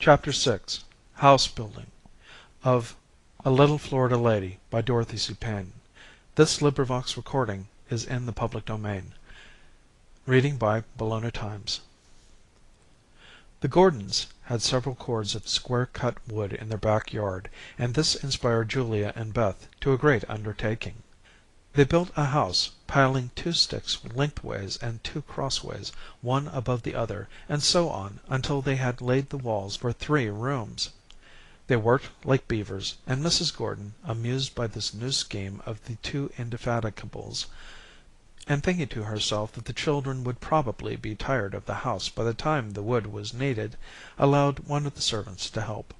Chapter 6. House Building. Of A Little Florida Lady by Dorothy C. Paine. This recording is in the public domain. Reading by Bologna Times. The Gordons had several cords of square-cut wood in their back yard, and this inspired Julia and Beth to a great undertaking. They built a house, piling 2 sticks lengthways and 2 crossways, one above the other, and so on until they had laid the walls for 3 rooms. They worked like beavers, and Mrs. Gordon, amused by this new scheme of the 2 indefatigables, and thinking to herself that the children would probably be tired of the house by the time the wood was needed, allowed one of the servants to help.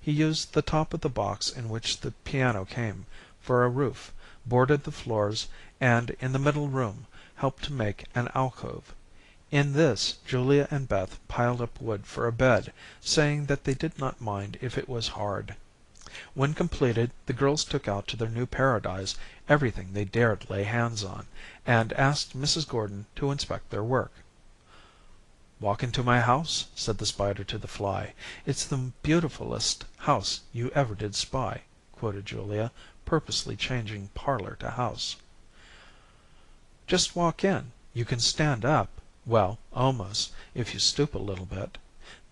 He used the top of the box in which the piano came for a roof, boarded the floors, and in the middle room helped to make an alcove. In this Julia and Beth piled up wood for a bed, saying that they did not mind if it was hard. When completed, the girls took out to their new paradise everything they dared lay hands on, and asked Mrs. Gordon to inspect their work. "Walk into my house," said the spider to the fly. "It's the beautifulest house you ever did spy," quoted Julia, purposely changing parlor to house. "Just walk in. You can stand up. Well, almost, if you stoop a little bit.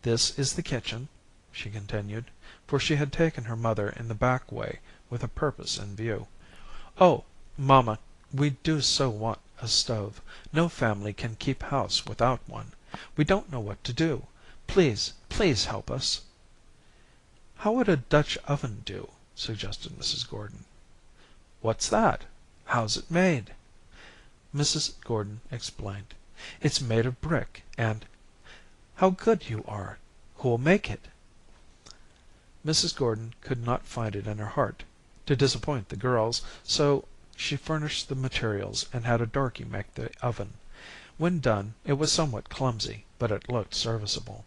This is the kitchen," she continued, for she had taken her mother in the back way with a purpose in view. "Oh, mamma, we do so want a stove. No family can keep house without one. We don't know what to do. Please, please help us." "How would a Dutch oven do?" suggested Mrs. Gordon. "What's that? How's it made?" Mrs. Gordon explained. "It's made of brick and—" "How good you are! Who'll make it?" Mrs. Gordon could not find it in her heart to disappoint the girls, so she furnished the materials and had a darky make the oven. When done, it was somewhat clumsy, but it looked serviceable.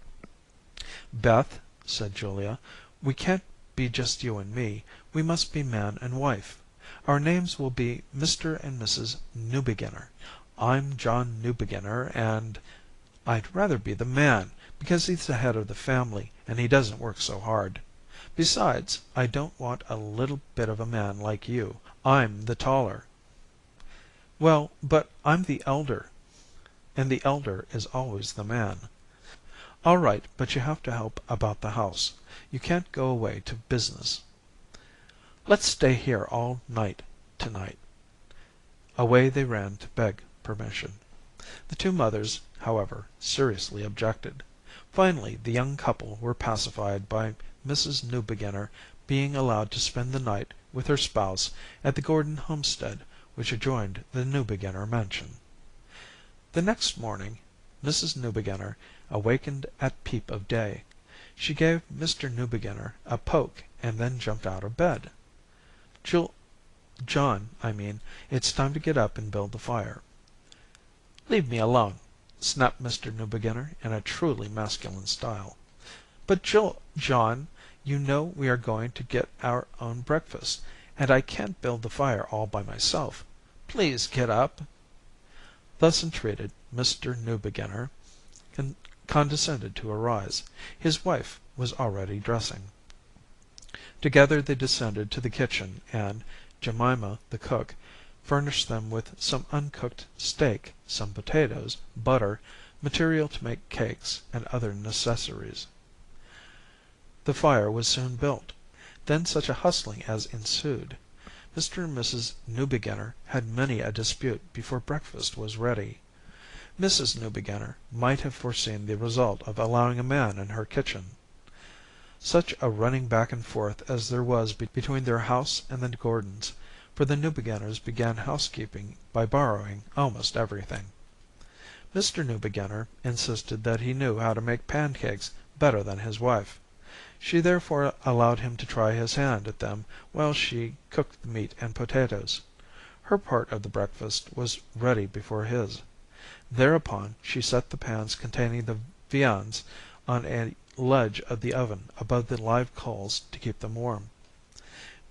"Beth," said Julia, "we can't be just you and me. We must be man and wife. Our names will be Mr. and Mrs. Newbeginner. I'm John Newbeginner, and—" "I'd rather be the man, because he's the head of the family, and he doesn't work so hard. Besides, I don't want a little bit of a man like you. I'm the taller." "Well, but I'm the elder, and the elder is always the man." "All right, but you have to help about the house. You can't go away to business." "Let's stay here all night to night." Away they ran to beg permission. The 2 mothers, however, seriously objected. Finally the young couple were pacified by Mrs. Newbeginner being allowed to spend the night with her spouse at the Gordon homestead, which adjoined the Newbeginner mansion. The next morning Mrs. Newbeginner awakened at peep of day. She gave Mr. Newbeginner a poke and then jumped out of bed. "John, I mean, it's time to get up and build the fire." "Leave me alone," snapped Mr. Newbeginner in a truly masculine style. "But John, you know we are going to get our own breakfast, and I can't build the fire all by myself. Please get up." Thus entreated, Mr. Newbeginner condescended to arise. His wife was already dressing. Together they descended to the kitchen, and Jemima, the cook, furnished them with some uncooked steak, some potatoes, butter, material to make cakes, and other necessaries. The fire was soon built. Then such a hustling as ensued. Mr. and Mrs. Newbeginner had many a dispute before breakfast was ready. Mrs. Newbeginner might have foreseen the result of allowing a man in her kitchen. Such a running back and forth as there was between their house and the Gordons, for the Newbeginners began housekeeping by borrowing almost everything. Mr. Newbeginner insisted that he knew how to make pancakes better than his wife. She therefore allowed him to try his hand at them while she cooked the meat and potatoes. Her part of the breakfast was ready before his. Thereupon she set the pans containing the viands on a ledge of the oven above the live coals to keep them warm.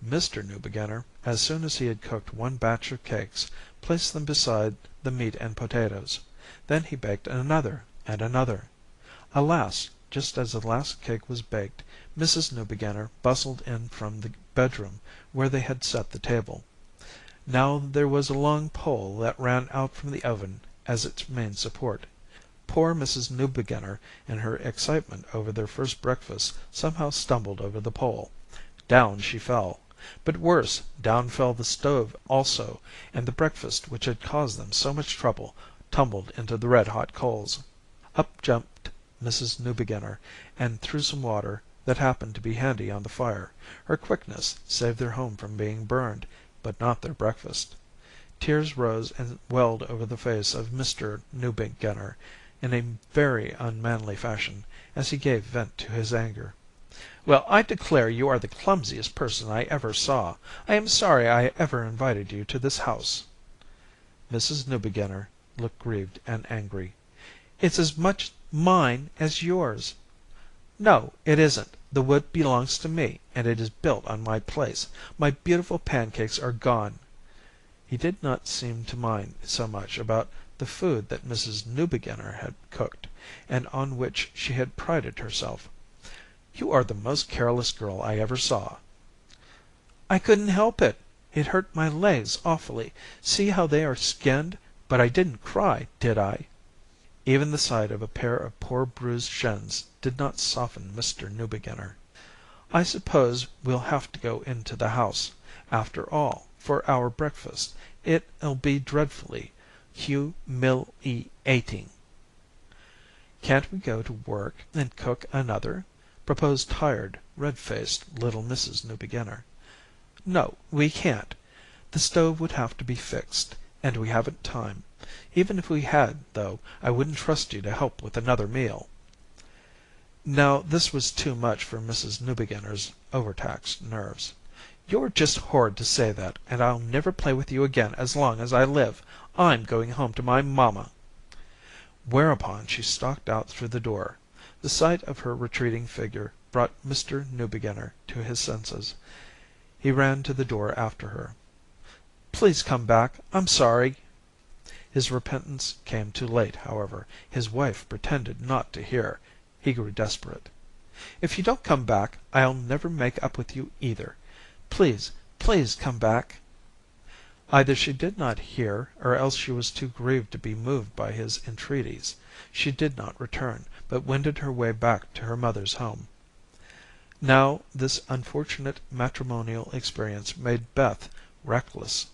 Mr. Newbeginner, as soon as he had cooked 1 batch of cakes, placed them beside the meat and potatoes. Then he baked another and another. Alas! just as the last cake was baked, Mrs. Newbeginner bustled in from the bedroom where they had set the table. Now there was a long pole that ran out from the oven as its main support. Poor Mrs. Newbeginner, in her excitement over their first breakfast, somehow stumbled over the pole. Down she fell. But worse, down fell the stove also, and the breakfast which had caused them so much trouble tumbled into the red-hot coals. Up jumped Mrs. Newbeginner and threw some water that happened to be handy on the fire. Her quickness saved their home from being burned, but not their breakfast. Tears rose and welled over the face of Mr. Newbeginner in a very unmanly fashion as he gave vent to his anger. "Well, I declare you are the clumsiest person I ever saw. I am sorry I ever invited you to this house." Mrs. Newbeginner looked grieved and angry. "It's as much mine as yours." "No, it isn't. The wood belongs to me, and it is built on my place. My beautiful pancakes are gone." He did not seem to mind so much about the food that Mrs. Newbeginner had cooked, and on which she had prided herself. "You are the most careless girl I ever saw." "I couldn't help it. It hurt my legs awfully. See how they are skinned. But I didn't cry, did I?" Even the sight of a pair of poor bruised shins did not soften Mr. Newbeginner. "I suppose we'll have to go into the house, after all, for our breakfast. It'll be dreadfully humiliating." "Can't we go to work and cook another?" proposed tired, red-faced little Mrs. Newbeginner. "No, we can't. The stove would have to be fixed, and we haven't time. Even if we had, though, I wouldn't trust you to help with another meal." Now this was too much for Mrs. Newbeginner's overtaxed nerves. "You're just horrid to say that, and I'll never play with you again as long as I live. I'm going home to my mamma." Whereupon she stalked out through the door. The sight of her retreating figure brought Mr. Newbeginner to his senses. He ran to the door after her. "Please come back. I'm sorry." His repentance came too late, however. His wife pretended not to hear. He grew desperate. "If you don't come back, I'll never make up with you either. Please, please come back." Either she did not hear, or else she was too grieved to be moved by his entreaties. She did not return, but wended her way back to her mother's home. Now this unfortunate matrimonial experience made Beth reckless.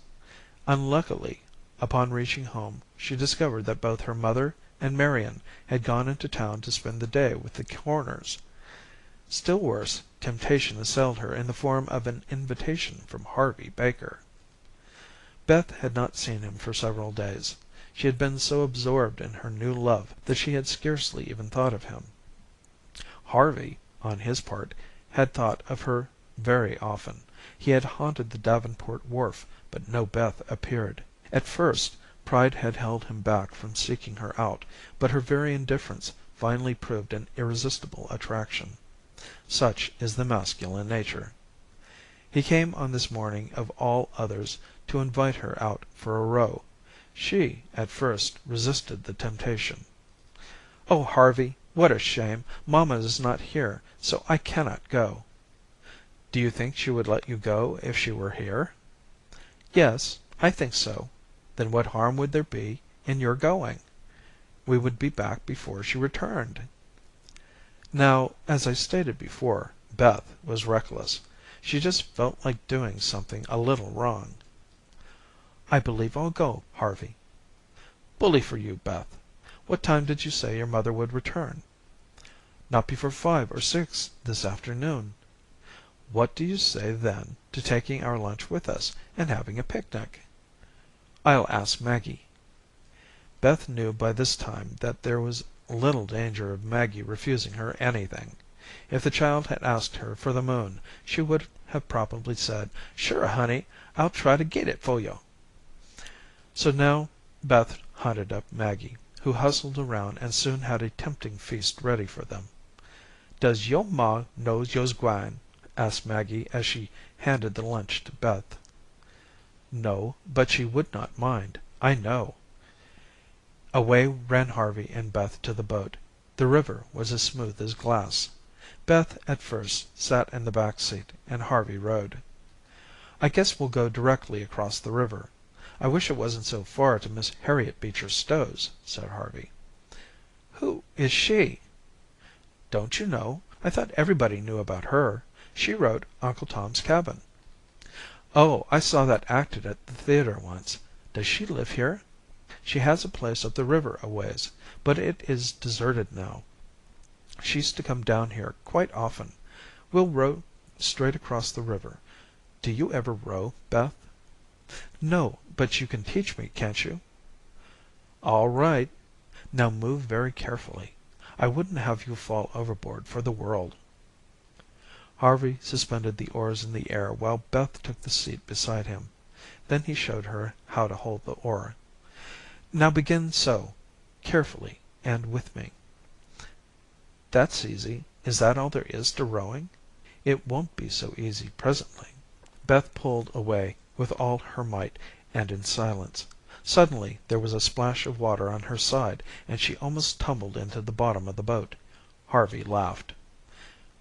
Unluckily, upon reaching home, she discovered that both her mother and Marian had gone into town to spend the day with the Corners. Still worse, temptation assailed her in the form of an invitation from Harvey Baker. Beth had not seen him for several days. She had been so absorbed in her new love that she had scarcely even thought of him. Harvey, on his part, had thought of her very often. He had haunted the Davenport wharf, but no Beth appeared. At first, pride had held him back from seeking her out, but her very indifference finally proved an irresistible attraction. Such is the masculine nature. He came on this morning of all others to invite her out for a row. She, at first, resisted the temptation. "Oh, Harvey, what a shame! Mamma is not here, so I cannot go." "Do you think she would let you go if she were here?" "Yes, I think so." "Then what harm would there be in your going? We would be back before she returned." Now, as I stated before, Beth was reckless. She just felt like doing something a little wrong. "I believe I'll go, Harvey." "Bully for you, Beth. What time did you say your mother would return?" "Not before 5 or 6 this afternoon." "What do you say, then, to taking our lunch with us, and having a picnic?" "I'll ask Maggie." Beth knew by this time that there was little danger of Maggie refusing her anything. If the child had asked her for the moon, she would have probably said, "Sure, honey, I'll try to get it for you." So now Beth hunted up Maggie, who hustled around and soon had a tempting feast ready for them. "Does yo' ma know yo's gwine?" asked Maggie as she handed the lunch to Beth. "No, but she would not mind, I know." Away ran Harvey and Beth to the boat. The river was as smooth as glass. Beth at first sat in the back seat, and Harvey rowed. "I guess we'll go directly across the river. I wish it wasn't so far to Miss Harriet Beecher Stowe's," said Harvey. "Who is she?" "Don't you know? I thought everybody knew about her. She wrote Uncle Tom's Cabin." "Oh, I saw that acted at the theatre once. Does she live here?" "She has a place up the river a ways, but it is deserted now. She used to come down here quite often. We'll row straight across the river. Do you ever row, Beth?" "No, but you can teach me, can't you?" "All right. Now move very carefully. I wouldn't have you fall overboard for the world." Harvey suspended the oars in the air while Beth took the seat beside him. Then he showed her how to hold the oar. "Now begin so, carefully, and with me." "That's easy. Is that all there is to rowing?" "It won't be so easy presently." Beth pulled away with all her might and in silence. Suddenly there was a splash of water on her side, and she almost tumbled into the bottom of the boat. Harvey laughed.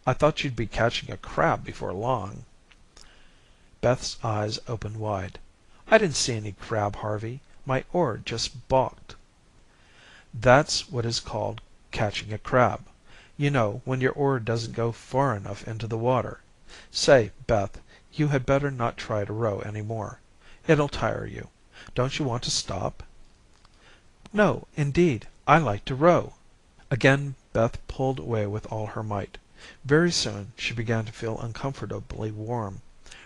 "I thought you'd be catching a crab before long." Beth's eyes opened wide. "I didn't see any crab, Harvey. My oar just balked." "That's what is called catching a crab. You know, when your oar doesn't go far enough into the water. Say, Beth, you had better not try to row any more. It'll tire you. Don't you want to stop?" "No, indeed. I like to row." Again Beth pulled away with all her might. Very soon she began to feel uncomfortably warm.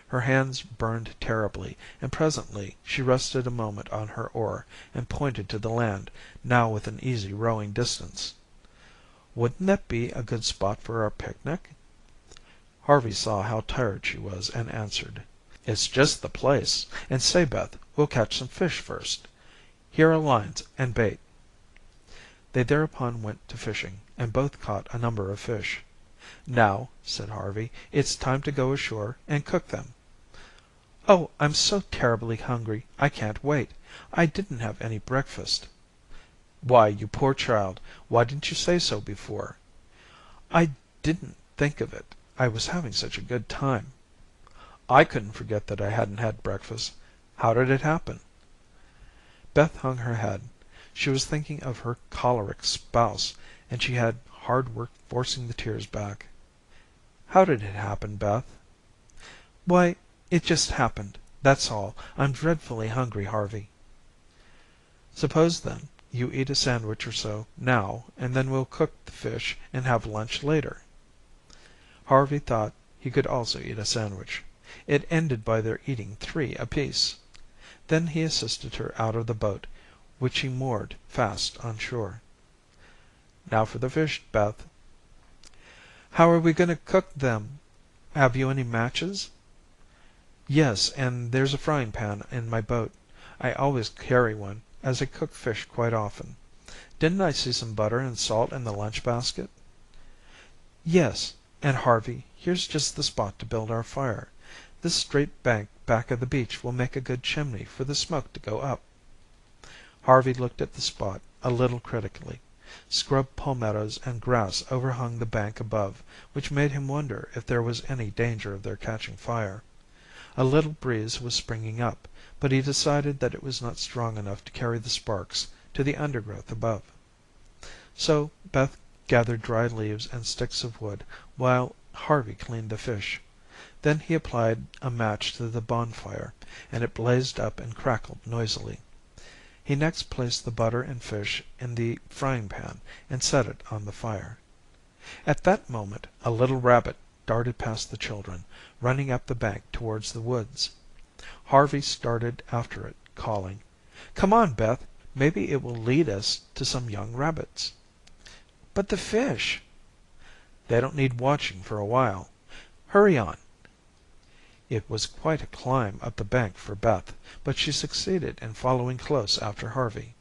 Her hands burned terribly, and presently she rested a moment on her oar and pointed to the land, now within easy rowing distance. "Wouldn't that be a good spot for our picnic?" Harvey saw how tired she was and answered, "It's just the place. And say, Beth, we'll catch some fish first. Here are lines and bait." They thereupon went to fishing, and both caught a number of fish. "Now," said Harvey, "it's time to go ashore and cook them." "Oh, I'm so terribly hungry I can't wait. I didn't have any breakfast." "Why, you poor child, why didn't you say so before?" "I didn't think of it. I was having such a good time." "I couldn't forget that I hadn't had breakfast. How did it happen?" Beth hung her head. She was thinking of her choleric spouse, and she had hard work forcing the tears back. "How did it happen, Beth?" "Why, it just happened. That's all. I'm dreadfully hungry, Harvey." "Suppose, then, you eat a sandwich or so now, and then we'll cook the fish and have lunch later." Harvey thought he could also eat a sandwich. It ended by their eating 3 apiece. Then he assisted her out of the boat, which he moored fast on shore. "Now for the fish, Beth." "How are we going to cook them? Have you any matches?" "Yes, and there's a frying pan in my boat. I always carry one, as I cook fish quite often. Didn't I see some butter and salt in the lunch basket?" "Yes, and Harvey, here's just the spot to build our fire. This straight bank back of the beach will make a good chimney for the smoke to go up." Harvey looked at the spot a little critically. Scrub palmettos and grass overhung the bank above, which made him wonder if there was any danger of their catching fire. A little breeze was springing up, but he decided that it was not strong enough to carry the sparks to the undergrowth above. So Beth gathered dry leaves and sticks of wood, while Harvey cleaned the fish. Then he applied a match to the bonfire, and it blazed up and crackled noisily. He next placed the butter and fish in the frying pan and set it on the fire. At that moment a little rabbit darted past the children, running up the bank towards the woods. Harvey started after it, calling, "Come on, Beth. Maybe it will lead us to some young rabbits." "But the fish?" "They don't need watching for a while. Hurry on." It was quite a climb up the bank for Beth, but she succeeded in following close after Harvey.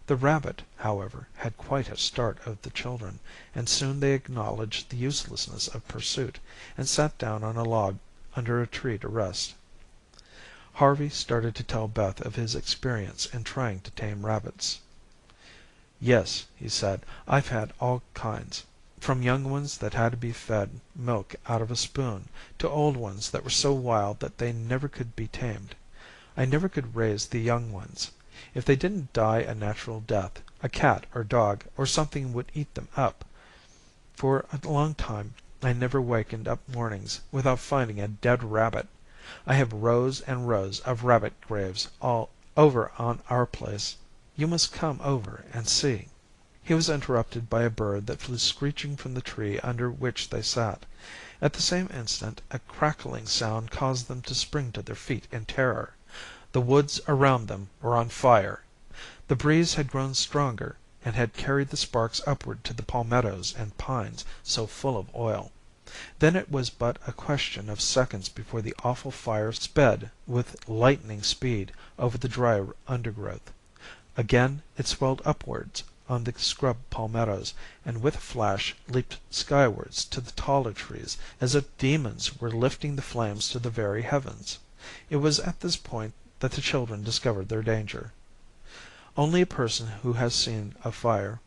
The rabbit, however, had quite a start of the children, and soon they acknowledged the uselessness of pursuit, and sat down on a log under a tree to rest. Harvey started to tell Beth of his experience in trying to tame rabbits. "Yes," he said, "I've had all kinds, from young ones that had to be fed milk out of a spoon, to old ones that were so wild that they never could be tamed. I never could raise the young ones. If they didn't die a natural death, a cat or dog or something would eat them up. For a long time I never wakened up mornings without finding a dead rabbit. I have rows and rows of rabbit graves all over on our place. You must come over and see." He was interrupted by a bird that flew screeching from the tree under which they sat. At the same instant a crackling sound caused them to spring to their feet in terror. The woods around them were on fire. The breeze had grown stronger, and had carried the sparks upward to the palmettos and pines so full of oil. Then it was but a question of seconds before the awful fire sped with lightning speed over the dry undergrowth. Again it swelled upwards on the scrub palmettos, and with a flash leaped skywards to the taller trees, as if demons were lifting the flames to the very heavens. It was at this point that the children discovered their danger. Only a person who has seen a fire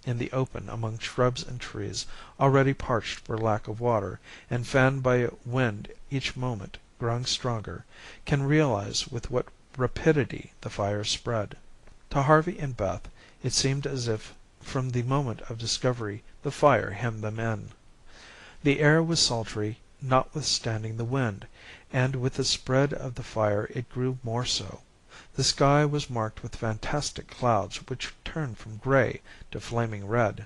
in the open among shrubs and trees, already parched for lack of water, and fanned by a wind each moment growing stronger, can realize with what rapidity the fire spread. To Harvey and Beth it seemed as if from the moment of discovery the fire hemmed them in. The air was sultry notwithstanding the wind, and with the spread of the fire it grew more so. The sky was marked with fantastic clouds which turned from gray to flaming red.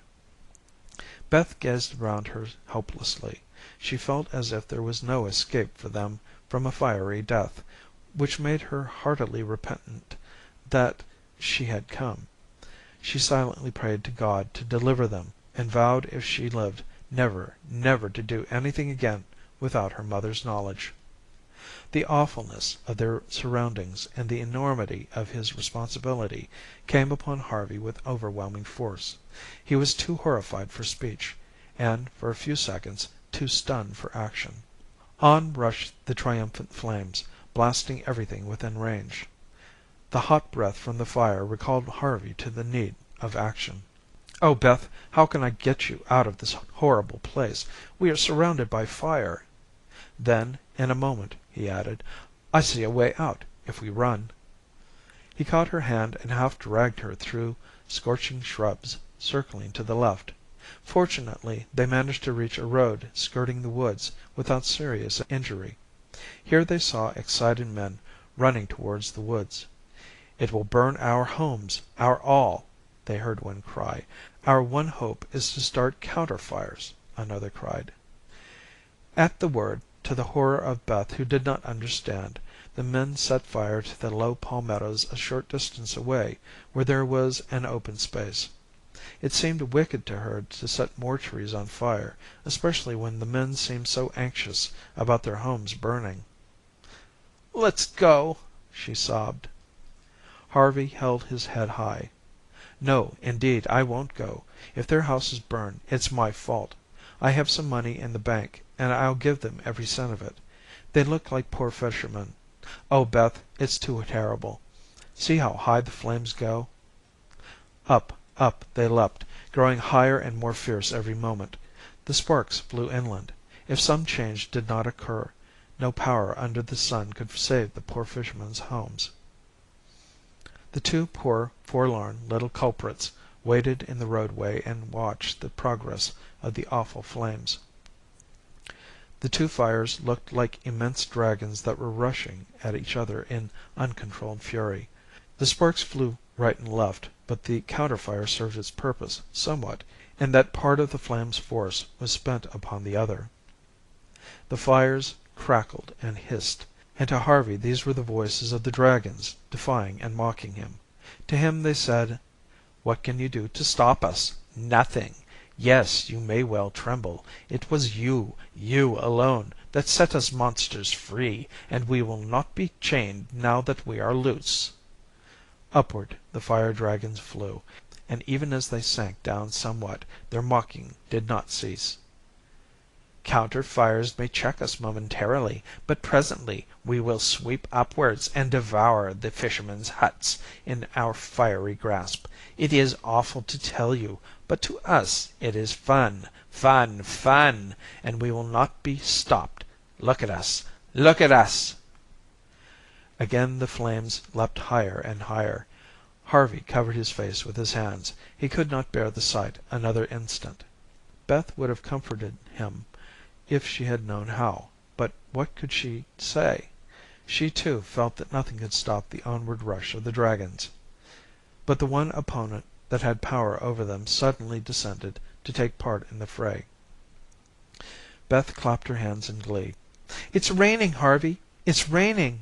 Beth gazed around her helplessly. She felt as if there was no escape for them from a fiery death, which made her heartily repentant that she had come. She silently prayed to God to deliver them, and vowed if she lived never, never to do anything again without her mother's knowledge. The awfulness of their surroundings and the enormity of his responsibility came upon Harvey with overwhelming force. He was too horrified for speech, and for a few seconds too stunned for action. On rushed the triumphant flames, blasting everything within range. The hot breath from the fire recalled Harvey to the need of action. "Oh, Beth, how can I get you out of this horrible place? We are surrounded by fire." Then, in a moment, he added, "I see a way out, if we run." He caught her hand and half dragged her through scorching shrubs, circling to the left. Fortunately, they managed to reach a road skirting the woods without serious injury. Here they saw excited men running towards the woods. "It will burn our homes, our all," they heard one cry. "Our one hope is to start counter fires," another cried. At the word, to the horror of Beth, who did not understand, the men set fire to the low palmettos a short distance away, where there was an open space. It seemed wicked to her to set more trees on fire, especially when the men seemed so anxious about their homes burning. "Let's go," she sobbed. Harvey held his head high. "No, indeed, I won't go. If their houses burn, it's my fault. I have some money in the bank, and I'll give them every cent of it. They look like poor fishermen. Oh, Beth, it's too terrible. See how high the flames go." Up, up they leaped, growing higher and more fierce every moment. The sparks flew inland. If some change did not occur, no power under the sun could save the poor fishermen's homes. The two poor, forlorn little culprits waited in the roadway and watched the progress of the awful flames. The two fires looked like immense dragons that were rushing at each other in uncontrolled fury. The sparks flew right and left, but the counter-fire served its purpose somewhat, in that part of the flame's force was spent upon the other. The fires crackled and hissed, and to Harvey these were the voices of the dragons defying and mocking him. To him they said, "What can you do to stop us? Nothing. Yes, you may well tremble. It was you, you alone, that set us monsters free, and we will not be chained now that we are loose." Upward the fire dragons flew, and even as they sank down somewhat, their mocking did not cease. Counter fires may check us momentarily, but presently we will sweep upwards and devour the fishermen's huts in our fiery grasp. It is awful to tell you, but to us it is fun, fun, fun, and we will not be stopped. Look at us! Look at us!" Again the flames leapt higher and higher. Harvey covered his face with his hands. He could not bear the sight another instant. Beth would have comforted him if she had known how, but what could she say? She, too, felt that nothing could stop the onward rush of the dragons. But the one opponent that had power over them suddenly descended to take part in the fray. Beth clapped her hands in glee. "It's raining, Harvey! It's raining!"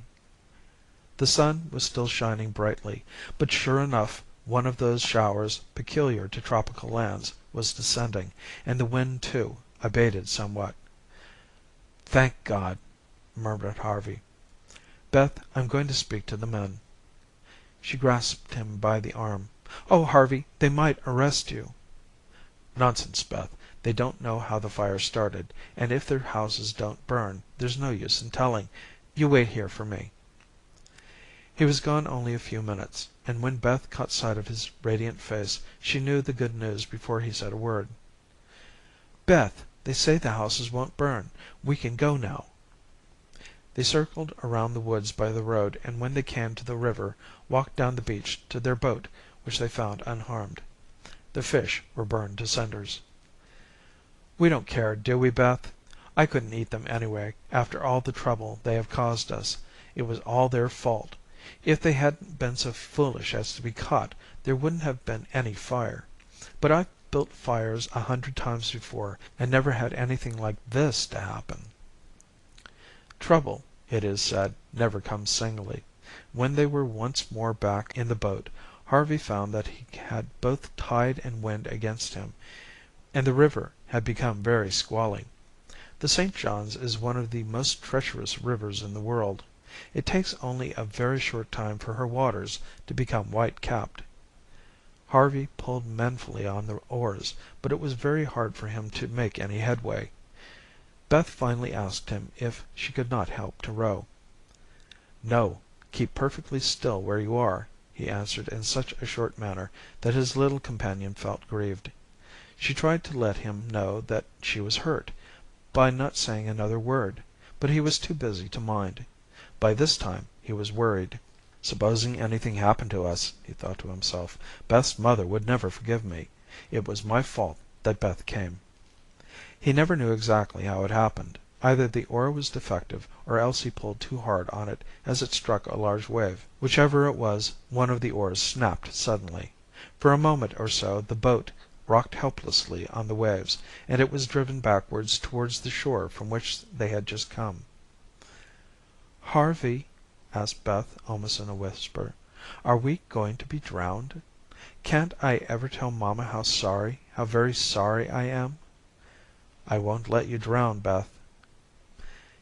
The sun was still shining brightly, but sure enough one of those showers peculiar to tropical lands was descending, and the wind, too, abated somewhat. "Thank God," murmured Harvey. "Beth, I'm going to speak to the men." She grasped him by the arm. "Oh, Harvey, they might arrest you." "Nonsense, Beth. They don't know how the fire started, and if their houses don't burn, there's no use in telling. You wait here for me." He was gone only a few minutes, and when Beth caught sight of his radiant face she knew the good news before he said a word. "Beth, they say the houses won't burn. We can go now." They circled around the woods by the road, and when they came to the river walked down the beach to their boat, which they found unharmed. The fish were burned to cinders. "We don't care, do we, Beth? I couldn't eat them anyway, after all the trouble they have caused us. It was all their fault. If they hadn't been so foolish as to be caught, there wouldn't have been any fire. But I've built fires 100 times before, and never had anything like this to happen." Trouble, it is said, never comes singly. When they were once more back in the boat, Harvey found that he had both tide and wind against him, and the river had become very squally. The St. John's is one of the most treacherous rivers in the world. It takes only a very short time for her waters to become white-capped. Harvey pulled manfully on the oars, but it was very hard for him to make any headway. Beth finally asked him if she could not help to row. "No, keep perfectly still where you are," he answered in such a short manner that his little companion felt grieved. She tried to let him know that she was hurt, by not saying another word, but he was too busy to mind. By this time he was worried. "Supposing anything happened to us," he thought to himself, "Beth's mother would never forgive me. It was my fault that Beth came." He never knew exactly how it happened. Either the oar was defective, or else he pulled too hard on it as it struck a large wave. Whichever it was, one of the oars snapped suddenly. For a moment or so the boat rocked helplessly on the waves, and it was driven backwards towards the shore from which they had just come. "Harvey," asked Beth, almost in a whisper, "are we going to be drowned? Can't I ever tell mamma how sorry, how very sorry I am?" "I won't let you drown, Beth."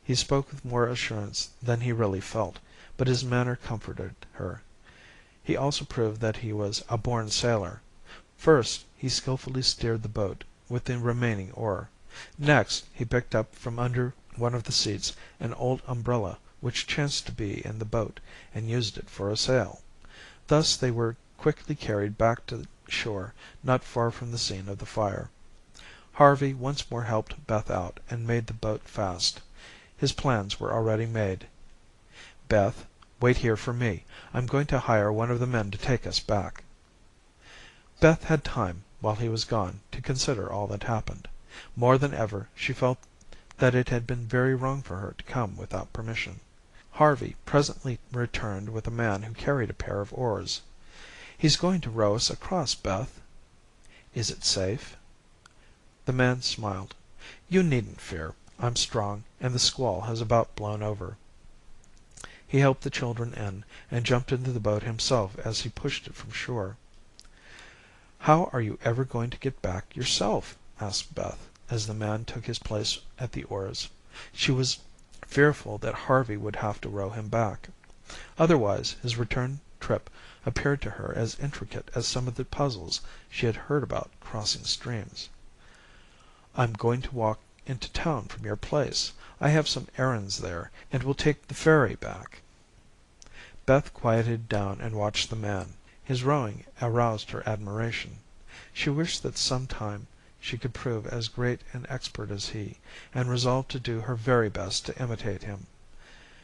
He spoke with more assurance than he really felt, but his manner comforted her. He also proved that he was a born sailor. First, he skillfully steered the boat with the remaining oar. Next, he picked up from under one of the seats an old umbrella which chanced to be in the boat, and used it for a sail. Thus they were quickly carried back to shore not far from the scene of the fire. Harvey once more helped Beth out and made the boat fast. His plans were already made. "Beth, wait here for me. I'm going to hire one of the men to take us back." Beth had time, while he was gone, to consider all that happened. More than ever she felt that it had been very wrong for her to come without permission. Harvey presently returned with a man who carried a pair of oars. "He's going to row us across, Beth." "Is it safe?" The man smiled. "You needn't fear. I'm strong, and the squall has about blown over." He helped the children in, and jumped into the boat himself as he pushed it from shore. "How are you ever going to get back yourself?" asked Beth, as the man took his place at the oars. She was fearful that Harvey would have to row him back. Otherwise, his return trip appeared to her as intricate as some of the puzzles she had heard about crossing streams. "I'm going to walk into town from your place. I have some errands there, and will take the ferry back." Beth quieted down and watched the man. His rowing aroused her admiration. She wished that some time she could prove as great an expert as he, and resolved to do her very best to imitate him.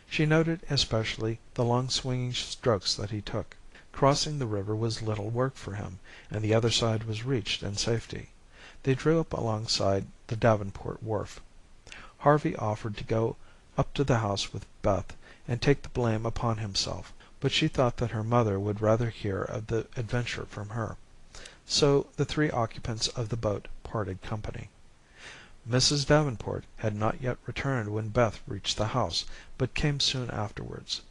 She noted especially the long swinging strokes that he took. Crossing the river was little work for him, and the other side was reached in safety. They drew up alongside the Davenport wharf. Harvey offered to go up to the house with Beth and take the blame upon himself, but she thought that her mother would rather hear of the adventure from her. So the three occupants of the boat parted company. Mrs. Davenport had not yet returned when Beth reached the house, but came soon afterwards.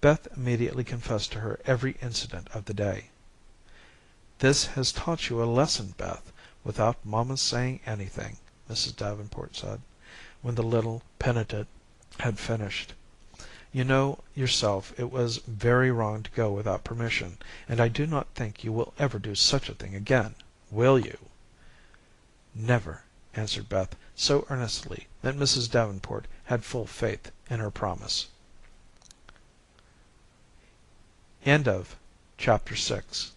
Beth immediately confessed to her every incident of the day. "This has taught you a lesson, Beth, without mamma's saying anything," Mrs. Davenport said, when the little penitent had finished. "You know yourself it was very wrong to go without permission, and I do not think you will ever do such a thing again, will you?" "Never," answered Beth so earnestly that Mrs. Davenport had full faith in her promise. Chapter 7